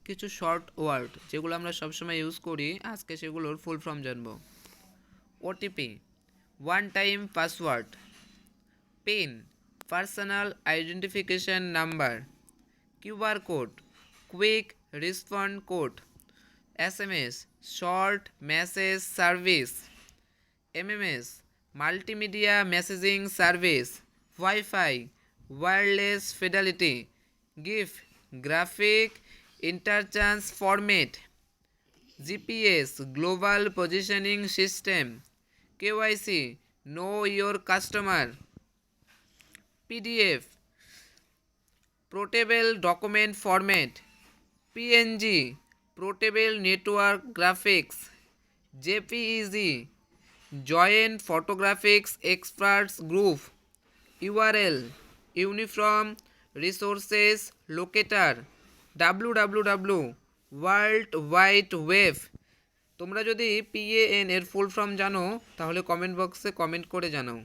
কিছু short word যেগুলো আমরা সবসময় ইউজ করি, আজকে সেগুলোর ফুল ফর্ম জানব। OTP, one time password. PIN, personal identification number. QR code, quick respond code. SMS, short message service. MMS, multimedia messaging service. Wifi, wireless fidelity. গিফট, graphic interchange format. GPS, global positioning system. KYC, know your customer. PDF, portable document format. PNG, portable network graphics. JPEG, joint photographics experts group. URL, uniform resources locator. W, world wide web. তোমরা যদি PAN এর full form জানো তাহলে comment বক্সে comment করে জানাও।